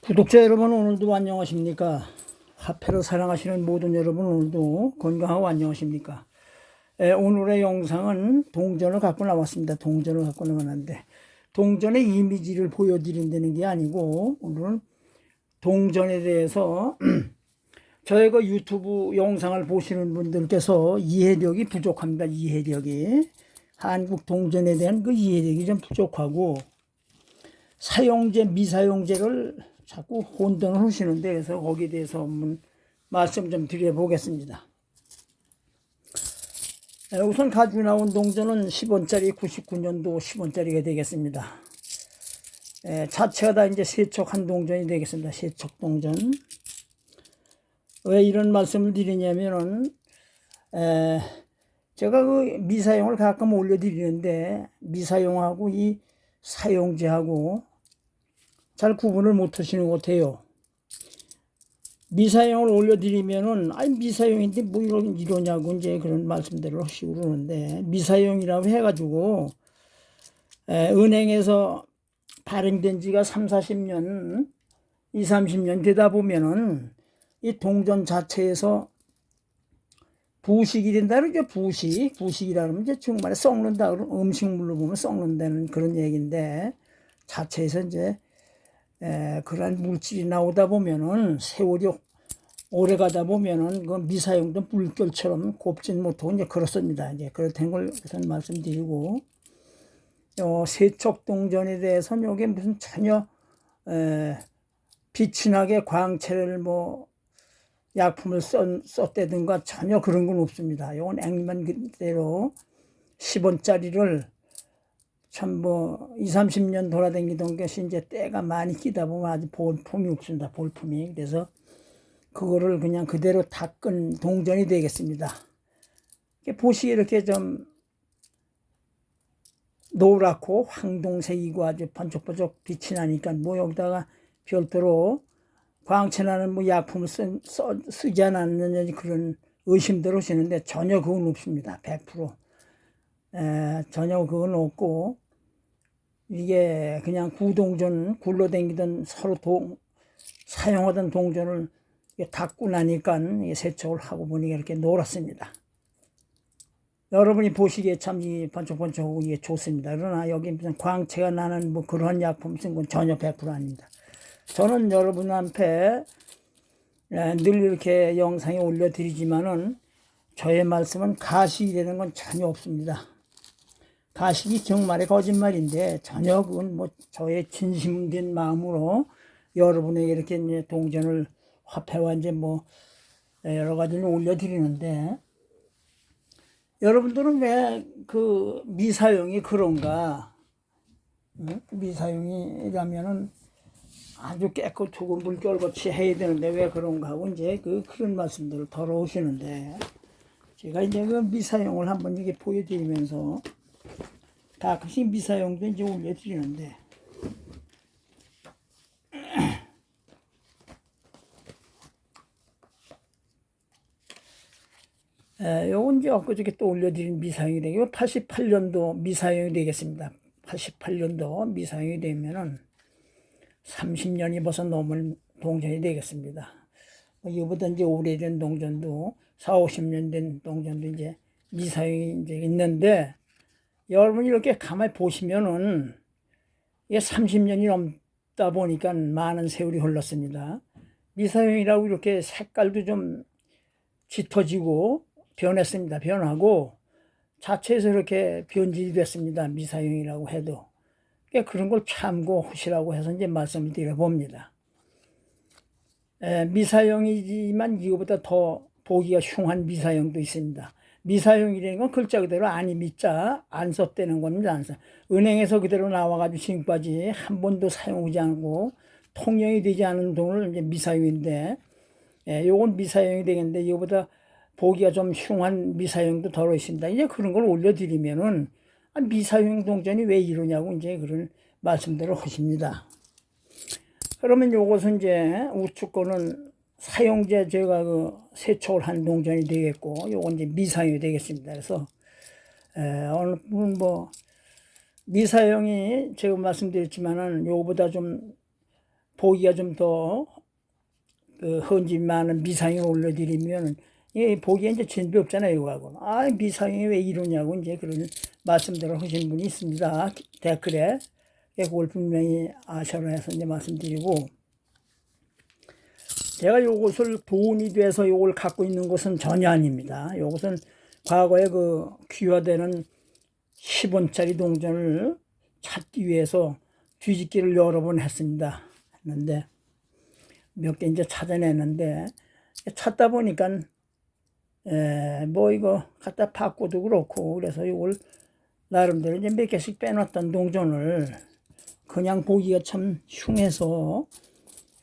구독자 여러분, 오늘도 안녕하십니까? 화폐를 사랑하시는 모든 여러분, 오늘도 건강하고 안녕하십니까? 오늘의 영상은 동전을 갖고 나왔습니다. 동전을 갖고 나왔는데, 동전의 이미지를 보여드린다는 게 아니고, 오늘은 동전에 대해서 저희 그 유튜브 영상을 보시는 분들께서 이해력이 부족합니다. 이해력이. 한국 동전에 대한 그 이해력이 좀 부족하고, 사용제, 미사용제를 자꾸 혼돈을 하시는데, 그래서 거기에 대해서 한번 말씀 좀 드려보겠습니다. 우선 가지고 나온 동전은 10원짜리 99년도 10원짜리가 되겠습니다. 자체가 다 이제 세척한 동전이 되겠습니다. 세척 동전. 왜 이런 말씀을 드리냐면은, 제가 그 미사용을 가끔 올려드리는데, 미사용하고 이 사용제하고 잘 구분을 못 하시는 것 같아요. 미사용을 올려드리면은, 아니, 미사용인데 뭐 이러냐고 이제 그런 말씀들을 하시고 그러는데, 미사용이라고 해가지고, 은행에서 발행된 지가 30-40년, 20-30년 되다 보면은, 이 동전 자체에서 부식이 된다 그러죠. 부식이라면 이제 중국말에 썩는다. 음식물로 보면 썩는다는 그런 얘기인데, 자체에서 이제 그런 물질이 나오다 보면은 세월이 오래 가다 보면은 그 미사용된 물결처럼 곱진 못하고 이제 그렇습니다. 이제 그렇다는 걸 우선 말씀드리고, 세척 동전에 대해서는 이게 무슨 전혀 빛이 나게 광채를 뭐 약품을 썼다든가 전혀 그런 건 없습니다. 이건 액면 그대로 10원짜리를 참 뭐 20-30년 돌아다니던 것이 이제 때가 많이 끼다 보면 아주 볼품이 없습니다. 볼품이. 그래서 그거를 그냥 그대로 닦은 동전이 되겠습니다. 보시기에 이렇게 좀 노랗고 황동색이고 아주 번쩍번쩍 빛이 나니까 뭐 여기다가 별도로 광채나는 뭐 약품을 쓰지 않았느냐 그런 의심들 하시는데 전혀 그건 없습니다. 100%. 전혀 그건 없고, 이게 그냥 구동전 굴러다니던 서로 사용하던 동전을 닦고 나니까 세척을 하고 보니까 이렇게 노랗습니다. 여러분이 보시기에 참 번쩍번쩍하고 이게 좋습니다. 그러나 여기 무슨 광채가 나는 뭐 그런 약품 쓴 건 전혀 100% 아닙니다. 저는 여러분한테 늘 이렇게 영상에 올려드리지만은 저의 말씀은 가식이라는 건 전혀 없습니다. 가식이 정말의 거짓말인데 전혀 그건 뭐 저의 진심된 마음으로 여러분에게 이렇게 이제 동전을 화폐와 이제 뭐 여러 가지를 올려드리는데, 여러분들은 왜 그 미사용이 그런가? 미사용이라면은 아주 깨끗하고 물결같이 해야 되는데 왜 그런가 하고 이제 그런 말씀들을 덜어오시는데, 제가 이제 그 미사용을 한번 이게 보여드리면서 가끔씩 미사용도 이제 올려드리는데, 요건 이제 엊그저께 또 올려드린 미사용이 되고 88년도 미사용이 되겠습니다. 88년도 미사용이 되면은 30년이 벌써 넘은 동전이 되겠습니다. 이거보다 이제 오래된 동전도 40-50년 된 동전도 이제 미사용이 이제 있는데, 여러분이 이렇게 가만히 보시면은 이게 30년이 넘다 보니까 많은 세월이 흘렀습니다. 미사용이라고 이렇게 색깔도 좀 짙어지고 변했습니다. 변하고 자체에서 이렇게 변질이 됐습니다. 미사용이라고 해도. 그런 걸 참고하시라고 해서 이제 말씀을 드려봅니다. 미사용이지만 이거보다 더 보기가 흉한 미사용도 있습니다. 미사용이라는 건 글자 그대로 아니 미자 안 썼다는 겁니다. 안 써. 은행에서 그대로 나와가지고 지금까지 한 번도 사용하지 않고 통용이 되지 않은 돈을 이제 미사용인데, 요건 미사용이 되겠는데 이거보다 보기가 좀 흉한 미사용도 덜어 있습니다. 이제 그런 걸 올려드리면은 미사용 동전이 왜 이러냐고 이제 그런 말씀들을 하십니다. 그러면 요것은 이제 우측 거는 사용제 제가 그 세척을 한 동전이 되겠고, 요건 이제 미사용이 되겠습니다. 그래서 어느 분은 뭐 미사용이 제가 말씀드렸지만은 요거보다 좀 보기가 좀 더 헌집 많은 미상에 올려드리면 보기에 이제 진비 없잖아요. 이거하고. 미상이 왜 이러냐고 이제 그런 말씀들을 하신 분이 있습니다. 댓글에. 그걸 분명히 아셔라 해서 이제 말씀드리고, 제가 요것을 돈이 돼서 요걸 갖고 있는 것은 전혀 아닙니다. 요것은 과거에 그 귀화되는 10원짜리 동전을 찾기 위해서 뒤집기를 여러 번 했습니다. 했는데 몇 개 이제 찾아냈는데, 찾다 보니까 뭐 이거 갖다 바꿔도 그렇고, 그래서 이걸 나름대로 이제 몇 개씩 빼놨던 동전을 그냥 보기가 참 흉해서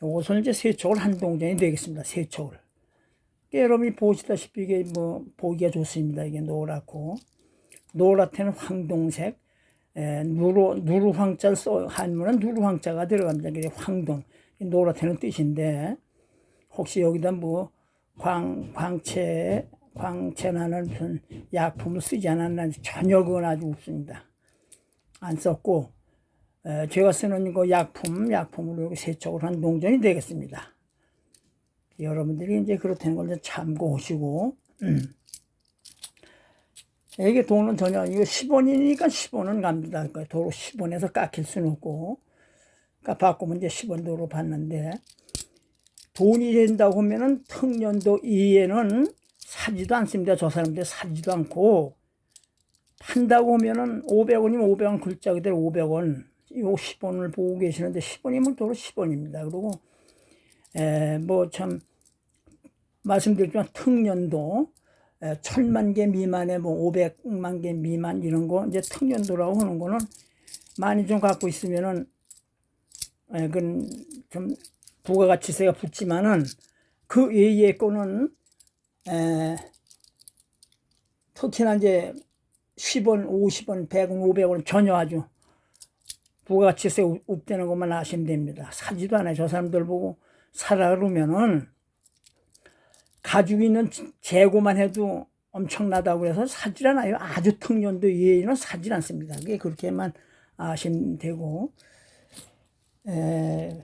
요것을 이제 세척을 한 동전이 되겠습니다. 세척을. 여러분이 보시다시피 이게 뭐 보기가 좋습니다. 이게 노랗고, 노랗테는 황동색, 누루황자를 한문은 누루황자가 들어갑니다. 그게 황동, 노랗테는 뜻인데, 혹시 여기다 뭐 광채나는 무슨 약품을 쓰지 않았는지 전혀 그건 아주 없습니다. 안 썼고, 제가 쓰는 그 약품으로 세척을 한 동전이 되겠습니다. 여러분들이 이제 그렇다는 걸 참고하시고, 이게 돈은 전혀, 이거 10원이니까 10원은 갑니다. 도로 10원에서 깎일 수는 없고, 그러니까 바꾸면 이제 10원 도로 받는데, 돈이 된다고 하면은 특년도 이에는 사지도 않습니다. 저 사람들 사지도 않고, 판다고 하면은 500원이면 500원 글자 그대로 500원, 요 10원을 보고 계시는데 10원이면 도로 10원입니다. 그리고, 뭐 참, 말씀드렸지만 특년도, 1000만 개 미만의 뭐 500만 개 미만 이런 거 이제 특년도라고 하는 거는 많이 좀 갖고 있으면은 그건 좀 부가가치세가 붙지만은 그 외의 거는 특히나 이제 10원, 50원, 100원, 500원 전혀 아주 부가가치세 없다는 것만 아시면 됩니다. 사지도 않아요. 저 사람들 보고 사라 그러면은 가지고 있는 재고만 해도 엄청나다고 해서 사질 않아요. 아주 특년도 이외에는 사질 않습니다. 그게 그렇게만 아시면 되고,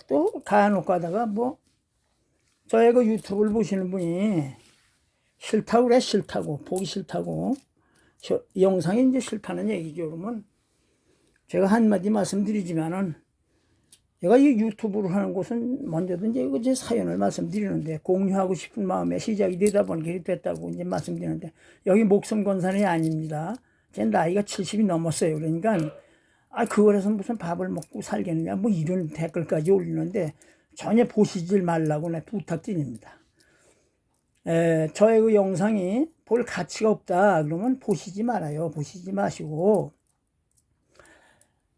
또 간혹 가다가 뭐 저의 그 유튜브를 보시는 분이 싫다고 그래. 싫다고, 보기 싫다고, 영상이 이제 싫다는 얘기죠. 그러면 제가 한마디 말씀드리지만은, 제가 이 유튜브를 하는 곳은 먼저도 이제 제 사연을 말씀드리는데, 공유하고 싶은 마음에 시작이 되다 보니까 이렇게 됐다고 이제 말씀드리는데, 여기 목숨 건 사람이 아닙니다. 제 나이가 70이 넘었어요. 그러니까, 그걸 해서 무슨 밥을 먹고 살겠느냐, 뭐 이런 댓글까지 올리는데, 전혀 보시질 말라고 내 부탁드립니다. 저의 그 영상이 볼 가치가 없다 그러면 보시지 말아요. 보시지 마시고,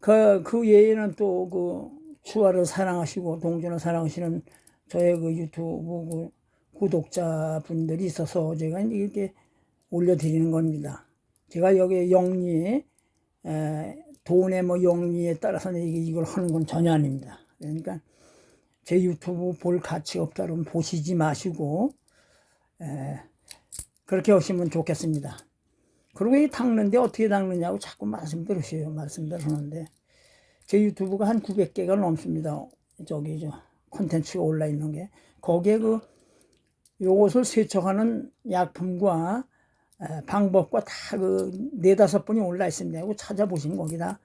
그 외에는 또 추화를 사랑하시고 동전을 사랑하시는 저의 그 유튜브 그 구독자분들이 있어서 제가 이렇게 올려드리는 겁니다. 제가 여기 영리, 돈의 뭐 영리에 따라서 이걸 하는 건 전혀 아닙니다. 그러니까 제 유튜브 볼 가치가 없다 그러면 보시지 마시고, 그렇게 하시면 좋겠습니다. 그리고 이 닦는데 어떻게 닦느냐고 자꾸 말씀드리세요. 말씀들 하는데, 제 유튜브가 한 900개가 넘습니다. 저기 콘텐츠가 올라 있는 게. 거기에 요것을 세척하는 약품과 방법과 다 4-5분이 올라 있습니다. 이거 찾아보시면 거기다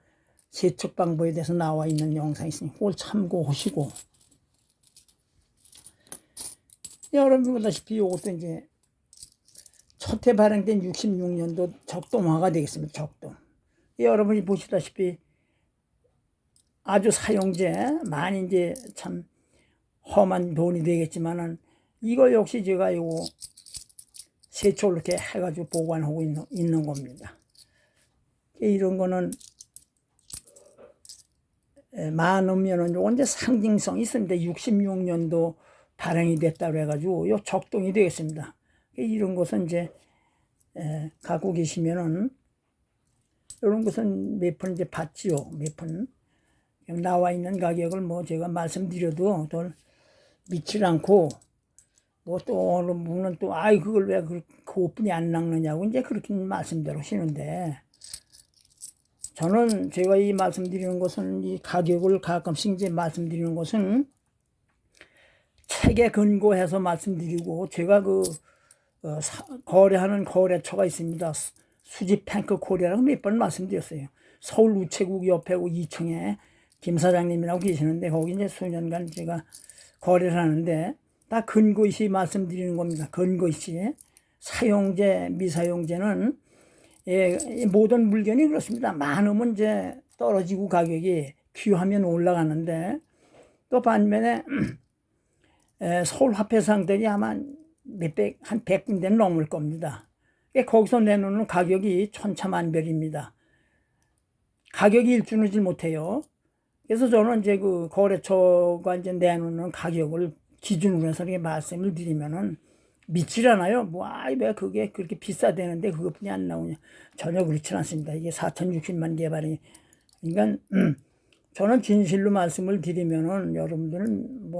세척 방법에 대해서 나와 있는 영상이 있으니 그걸 참고하시고, 여러분 보다시피 요것도 이제 첫해 발행된 66년도 적동화가 되겠습니다. 적동. 여러분이 보시다시피 아주 사용제 많이 이제 참 험한 돈이 되겠지만은, 이거 역시 제가 요거 세척을 이렇게 해가지고 보관하고 있는 겁니다. 이런 거는 많으면은 요건 이제 상징성이 있습니다. 66년도 발행이 됐다고 해가지고 요 적동이 되겠습니다. 이런 것은 이제 갖고 계시면은, 이런 것은 몇 푼 이제 받지요. 몇 푼. 나와 있는 가격을 뭐 제가 말씀드려도 또 믿질 않고, 뭐 또 어느 분은 또 그걸 왜 그것뿐이 안 낚느냐고 이제 그렇게 말씀대로 하시는데, 저는 제가 이 말씀드리는 것은 이 가격을 가끔씩 이제 말씀드리는 것은 책에 근거해서 말씀드리고, 제가 거래하는 거래처가 있습니다. 수지 탱크 코리아라고 몇 번 말씀드렸어요. 서울 우체국 옆에 2층에 김 사장님이라고 계시는데, 거기 이제 수년간 제가 거래를 하는데, 다 근거있이 말씀드리는 겁니다. 근거있이. 사용제, 미사용제는, 모든 물건이 그렇습니다. 많으면 이제 떨어지고 가격이, 귀하면 올라가는데, 또 반면에, 서울 화폐상들이 아마 한 100군데는 넘을 겁니다. 거기서 내놓는 가격이 천차만별입니다. 가격이 일준하지 못해요. 그래서 저는 이제 거래처가 이제 내놓는 가격을 기준으로 해서 이렇게 말씀을 드리면은 믿질 않아요. 왜 그게 그렇게 비싸대는데 그것뿐이 안 나오냐. 전혀 그렇지 않습니다. 이게 4,060만 개발이. 그러니까, 저는 진실로 말씀을 드리면은 여러분들은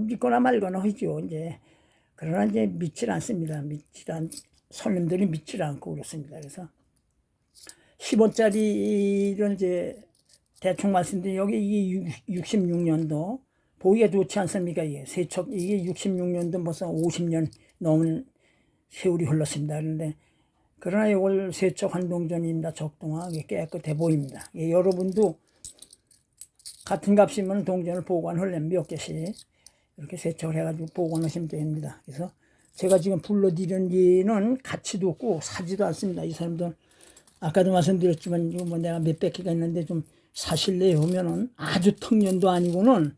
믿거나 말거나 하죠. 그러나 이제 믿질 않습니다. 손님들이 믿질 않고 그렇습니다. 그래서 10원짜리를 이제 대충 말씀드린 여기 이게 66년도 보기가 좋지 않습니까? 이게 세척 이게 66년도 벌써 50년 넘은 세월이 흘렀습니다. 그런데 그러나 이걸 세척한 동전입니다. 적동하게 깨끗해 보입니다. 여러분도 같은 값이면 동전을 보관하려면 몇 개씩 이렇게 세척을 해가지고 보관하시면 됩니다. 그래서 제가 지금 불러드리는 예는 가치도 없고 사지도 않습니다. 이 사람들 아까도 말씀드렸지만 내가 몇백 개가 있는데 좀 사실래 하면은 아주 턱년도 아니고는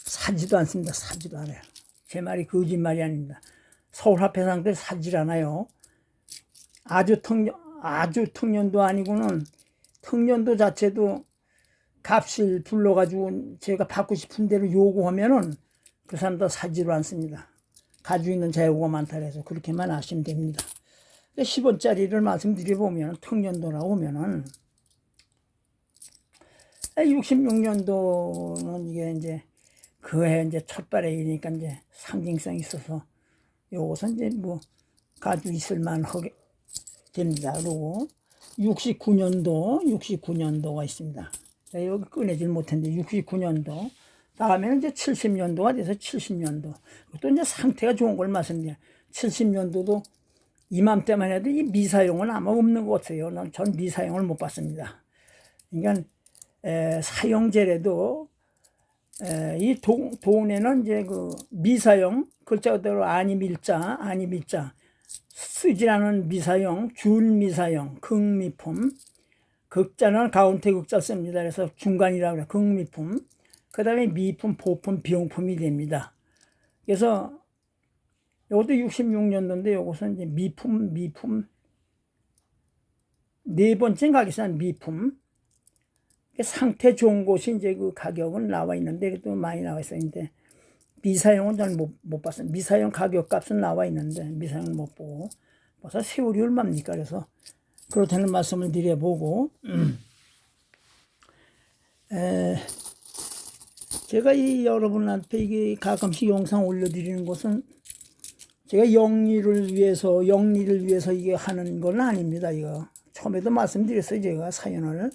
사지도 않습니다. 사지도 않아요. 제 말이 거짓말이 아닙니다. 서울 화폐상들 사질 않아요. 아주 턱년도 아니고는 턱년도 자체도 값을 불러가지고 제가 받고 싶은 대로 요구하면은 그 사람도 사지도 않습니다. 가지고 있는 재고가 많다 해서 그렇게만 아시면 됩니다. 10원짜리를 말씀드려보면 턱년도라고 하면은 66년도는 이게 이제 그해 이제 첫발이니까 이제 상징성이 있어서 요것은 이제 가지고 있을 만하게 됩니다. 그리고 69년도가 있습니다. 여기 꺼내질 못했는데 69년도 다음에는 이제 70년도가 돼서 70년도 또 이제 상태가 좋은 걸 말씀드려요. 70년도도 이맘때만 해도 이 미사용은 아마 없는 것 같아요. 전 미사용을 못 봤습니다. 그러니까 사용제라도 이 돈에는 이제 미사용 글자 그대로 아니밀자 쓰지 않은 미사용, 준미사용, 극미품, 극자는 가운데 극자 씁니다. 그래서 중간이라고 해요. 극미품. 그 다음에 미품, 보품, 비용품이 됩니다. 그래서 이것도 66년도인데 이것은 이제 미품 네 번째 가격은 미품. 상태 좋은 곳이 이제 그 가격은 나와 있는데 그래도 많이 나와 있었는데 미사용은 저는 못 봤어요. 미사용 가격값은 나와 있는데 미사용은 못 보고 벌써 세월이 얼마입니까? 그래서 그렇다는 말씀을 드려보고 제가 이 여러분한테 이게 가끔씩 영상 올려드리는 것은 제가 영리를 위해서 이게 하는 건 아닙니다. 이거 처음에도 말씀드렸어요. 제가 사연을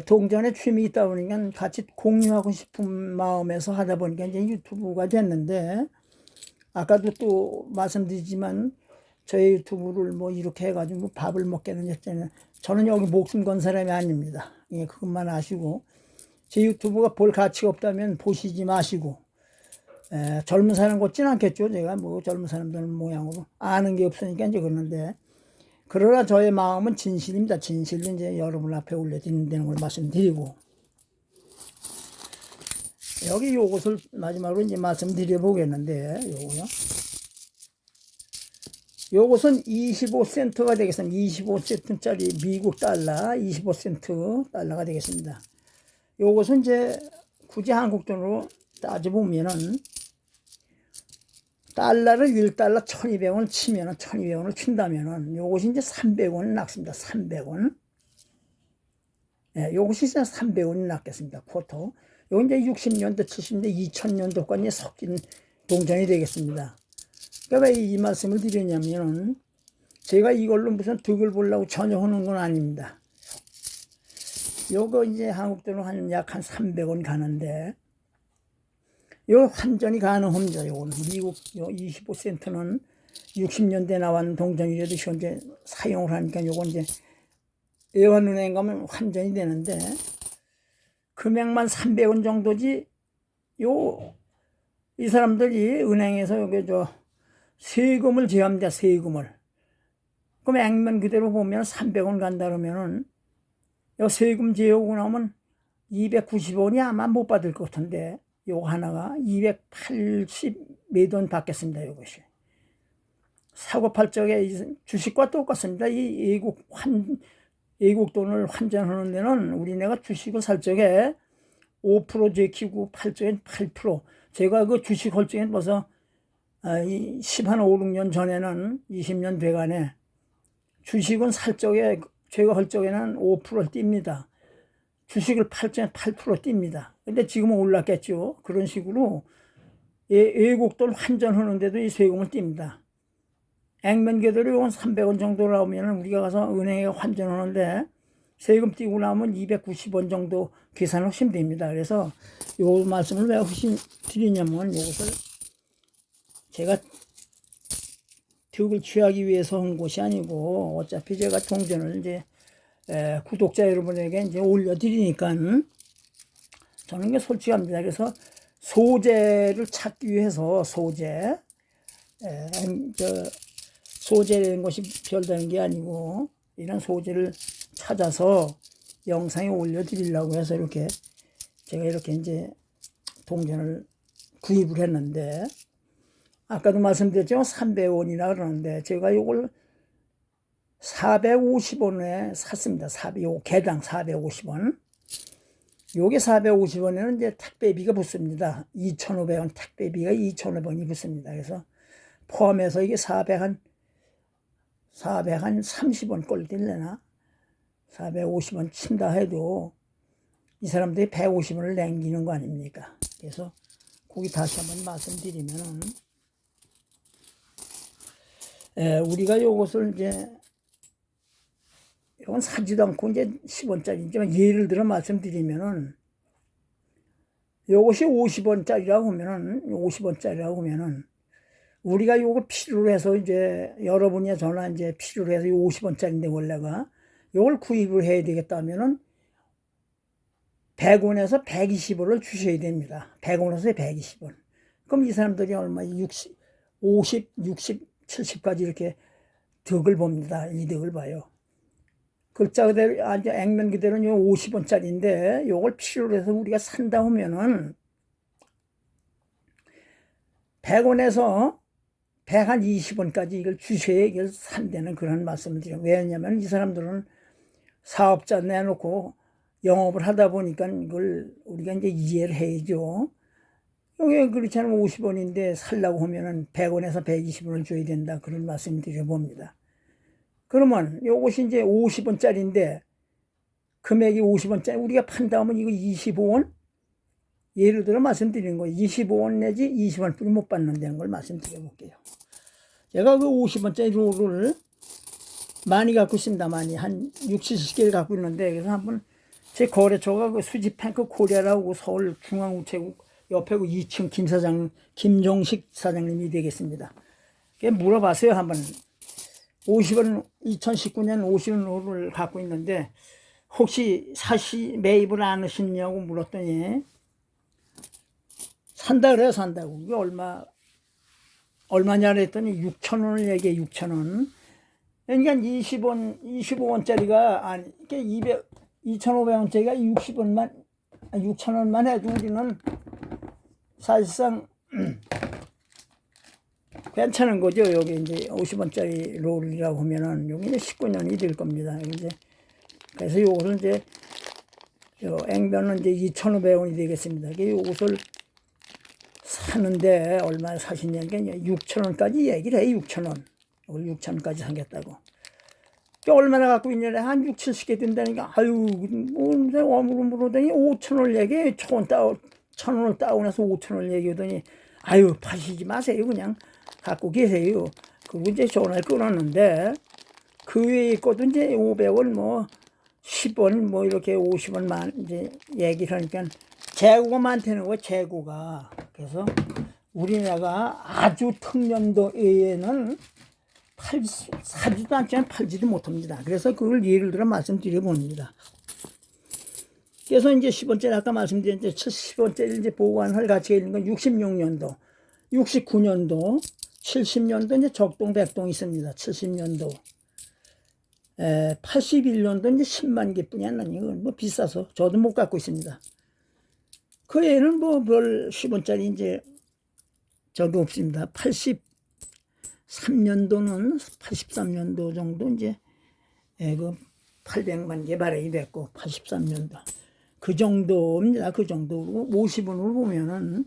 동전에 취미 있다 보니까 같이 공유하고 싶은 마음에서 하다 보니까 이제 유튜브가 됐는데 아까도 또 말씀드리지만 저희 유튜브를 이렇게 해가지고 밥을 먹게는 했잖아요. 저는 여기 목숨 건 사람이 아닙니다. 예, 그것만 아시고 제 유튜브가 볼 가치가 없다면 보시지 마시고 젊은 사람 같지는 않겠죠. 제가 젊은 사람들 모양으로 아는 게 없으니까 이제 그러는데 그러나 저의 마음은 진실입니다. 진실로 이제 여러분 앞에 올려드린다는 걸 말씀드리고 여기 요것을 마지막으로 이제 말씀드려 보겠는데 요것은 25센트가 되겠습니다. 25센트짜리 미국 달러 25센트 달러가 되겠습니다. 요것은 이제 굳이 한국 돈으로 따져보면은 달러를 1달러 1200원을 치면은 1200원을 친다면은 요것이 이제 300원이 낫습니다. 300원. 예, 요것이 이제 300원이 낫겠습니다. 쿼터. 요 이제 60년대, 70년대, 2000년도까지 섞인 동전이 되겠습니다. 그러니까 왜 이 말씀을 드리냐면은 제가 이걸로 무슨 득을 보려고 전혀 하는 건 아닙니다. 요거 이제 한국 돈으로 약 한 300원 가는데 요 환전이 가능합니다. 요거는 미국 요 25센트는 60년대 나온 동전이라도 현재 사용을 하니까 요건 이제 애환은행 가면 환전이 되는데 금액만 300원 정도지. 이 사람들이 은행에서 여기 세금을 제한합니다. 세금을. 그럼 액면 그대로 보면 300원 간다 그러면은 요 세금 제하고 나면 290원이 아마 못 받을 것 같은데 요거 하나가 280 몇 원 받겠습니다. 이것이 사고 팔 적에 주식과 똑같습니다. 이 외국 돈을 환전하는 데는 우리네가 주식을 살 적에 5% 제키고 팔 적엔 8%. 제가 그 주식 할 적엔 벌써 5, 6년 전에는 20년 돼가네. 주식은 살 적에 제가 할 적에는 5% 띱니다. 주식을 팔 적엔 8% 띱니다. 근데 지금은 올랐겠죠. 그런 식으로 외국 돈 환전하는데도 이 세금을 띱니다. 액면 그대로 이건 300원 정도 나오면 우리가 가서 은행에 환전하는데 세금 띄고 나면 290원 정도 계산하시면 됩니다. 그래서 요 말씀을 왜 드리냐면 이것을 제가 득을 취하기 위해서 한 것이 아니고 어차피 제가 동전을 이제 구독자 여러분에게 이제 올려드리니까 저는 이게 솔직합니다. 그래서 소재를 찾기 위해서 소재라는 것이 별다른 게 아니고 이런 소재를 찾아서 영상에 올려드리려고 해서 이렇게 제가 이렇게 이제 동전을 구입을 했는데 아까도 말씀드렸지만 300원이나 그러는데 제가 이걸 450원에 샀습니다. 요 개당 450원. 요게 450원에는 이제 택배비가 붙습니다. 2,500원 택배비가 2,500원이 붙습니다. 그래서 포함해서 이게 430원 꼴 될래나? 450원 친다 해도 이 사람들이 150원을 남기는 거 아닙니까? 그래서 거기 다시 한번 말씀드리면은 우리가 요것을 이제 이건 사지도 않고 이제 10원짜리지만 예를 들어 말씀드리면은 요것이 50원짜리라고 하면은 우리가 요걸 필요로 해서 이제 여러분이 전화 이제 필요로 해서 50원짜리인데 원래가 요걸 구입을 해야 되겠다면은 100원에서 120원을 주셔야 됩니다. 100원에서 120원. 그럼 이 사람들이 얼마 60, 50, 60, 70까지 이렇게 득을 봅니다. 이득을 봐요. 글자 그대로, 액면 그대로는 50원짜리인데, 요걸 필요로 해서 우리가 산다 하면은, 100원에서 120원까지 이걸 주셔야 이걸 산다는 그런 말씀을 드려요. 왜냐면 이 사람들은 사업자 내놓고 영업을 하다 보니까 이걸 우리가 이제 이해를 해야죠. 여기 그렇지 않으면 50원인데 살라고 하면은 100원에서 120원을 줘야 된다. 그런 말씀을 드려봅니다. 그러면 요것이 이제 50원짜리인데 금액이 50원짜리 우리가 판다면 이거 25원? 예를 들어 말씀드리는 거예요. 25원 내지 20원 뿐이 못 받는다는 걸 말씀드려 볼게요. 제가 그 50원짜리 롤을 많이 갖고 있습니다. 많이 한 60, 70개를 갖고 있는데 그래서 한번 제 거래처가 그 수지탱크 코리아라고 서울 중앙우체국 옆에 그 2층 김종식 사장님이 되겠습니다. 물어봤어요. 한번 50원 2019년 50원을 갖고 있는데 혹시 매입을 안 하시냐고 물었더니 산다 그래요. 산다고. 이게 얼마냐 그랬더니 6,000원을 얘기해. 6,000원. 그러니까 25원짜리가 아니 이게 2,500원짜리가 6,000원만 해도 우리는 사실상 괜찮은 거죠. 여기 이제 50원짜리 롤이라고 하면은 여기 이제 19년이 될 겁니다. 이제 그래서 요것을 이제 액면은 이제 2,500원이 되겠습니다. 이게 요것을 사는데 얼마나 사시냐니까 6,000원까지 얘기를 해. 6,000원. 이걸 6,000원까지 사겠다고. 얼마나 갖고 있냐래. 한 6, 70개 된다니까. 아유, 뭐, 물어보더니 5,000원을 얘기해. 1,000원을 다운해서 5,000원을 얘기하더니, 아유, 파시지 마세요. 그냥 갖고 계세요. 그리고 이제 전화를 끊었는데, 그 외에 것도 이제 500원, 뭐, 10원, 뭐, 이렇게 50원만 이제 얘기를 하니까, 재고가 많다는 거야, 재고가. 그래서 우리나라가 아주 특년도에는 사지도 않지만 팔지도 못합니다. 그래서 그걸 예를 들어 말씀드려 봅니다. 그래서 이제 10번째 아까 말씀드린 이제 70번째 이제 보관할 가치가 있는 건 66년도, 69년도, 70년도 이제 적동, 백동이 있습니다. 70년도. 81년도 이제 10만 개뿐이 안 나니, 이건 뭐 비싸서 저도 못 갖고 있습니다. 그 애는 뭐 별 10원짜리 이제 저도 없습니다. 83년도는 83년도 정도 이제 그 800만 개 발행이 됐고 83년도 그 정도입니다. 그 정도로 50원으로 보면은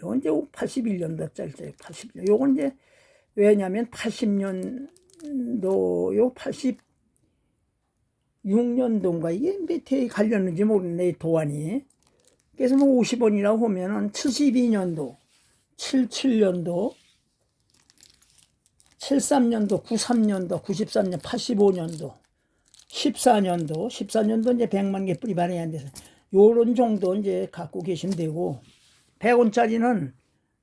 요건 이제 81년도짜리 81년. 요건 이제 왜냐면 80년도 요 86년도인가 이게 몇 해에 갈렸는지 모르겠네 이 도안이. 그래서 뭐 50원이라고 보면은 72년도, 77년도, 73년도, 93년도, 93년, 85년도, 14년도 이제 100만 개 뿌리 발행이 안 돼서 요런 정도 이제 갖고 계시면 되고 100원짜리는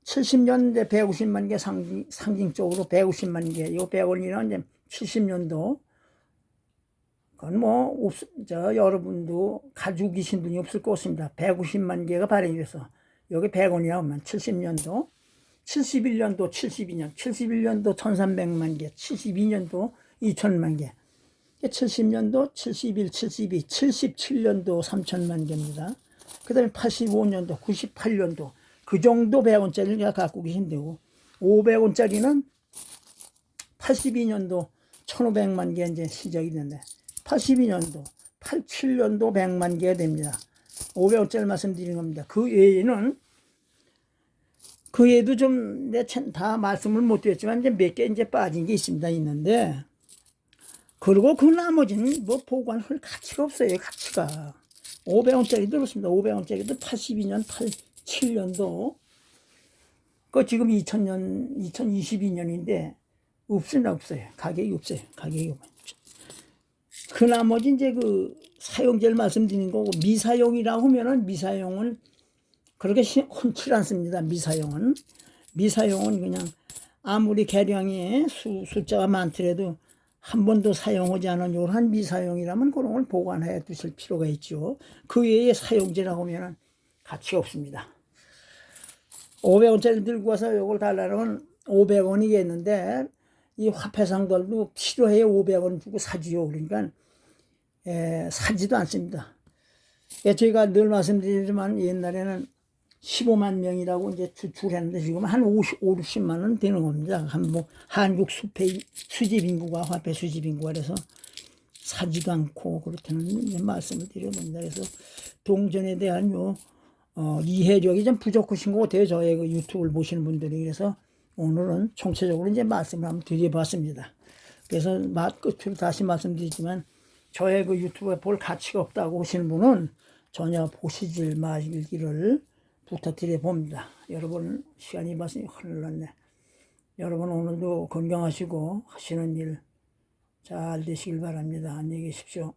70년 이제 150만 개 상징적으로 150만 개, 요 100원이랑 이제 70년도 그건 뭐 여러분도 가지고 계신 분이 없을 것 같습니다. 150만 개가 발행이 돼서 여기 100원이라고 하면 70년도, 71년도 72년, 71년도 1300만 개, 72년도 2000만 개, 70년도 71, 72, 77년도 3000만 개입니다. 그 다음에 85년도, 98년도 그 정도 100원짜리를 갖고 계시면 되고 500원짜리는 82년도 1500만 개 이제 시작이 됐는데 82년도, 87년도 100만 개가 됩니다. 500원짜리 말씀드리는 겁니다. 그 외에는 그 외에도 좀 다 말씀을 못 드렸지만 이제 몇 개 이제 빠진 게 있는데 그리고 그 나머지는 뭐 보관할 가치가 없어요. 가치가 500원짜리 들었습니다. 500원짜리도 82년, 87년도 그 지금 2000년, 2022년인데 없어요. 가격이 없어요. 그 나머지 이제 그 사용제를 말씀드리는 거고 미사용이라고 하면은 미사용은 그렇게 흔치 않습니다. 미사용은 그냥 아무리 계량이 숫자가 많더라도 한 번도 사용하지 않은 요런 미사용이라면 그런 걸 보관해 두실 필요가 있죠. 그 외에 사용제라고 하면은 가치가 없습니다. 500원짜리 들고 와서 요걸 달라면 500원이겠는데 이 화폐상들도 필요해 500원 주고 사지요. 그러니까 사지도 않습니다. 저희가 늘 말씀드리지만 옛날에는 15만 명이라고 이제 추출했는데 지금 한 50만 원 되는 겁니다. 한국 수집 인구가 화폐 수집 인구가 그래서 사지도 않고 그렇다는 말씀을 드려봅니다. 그래서 동전에 대한 이해력이 좀 부족하신 것 같아요. 저의 그 유튜브를 보시는 분들이. 그래서 오늘은 총체적으로 이제 말씀을 한번 드려봤습니다. 그래서 끝으로 다시 말씀드리지만 저의 그 유튜브에 볼 가치가 없다고 하시는 분은 전혀 보시질 마시기를 부탁드려 봅니다. 여러분 시간이 벌써 흘렀네. 여러분 오늘도 건강하시고 하시는 일 잘 되시길 바랍니다. 안녕히 계십시오.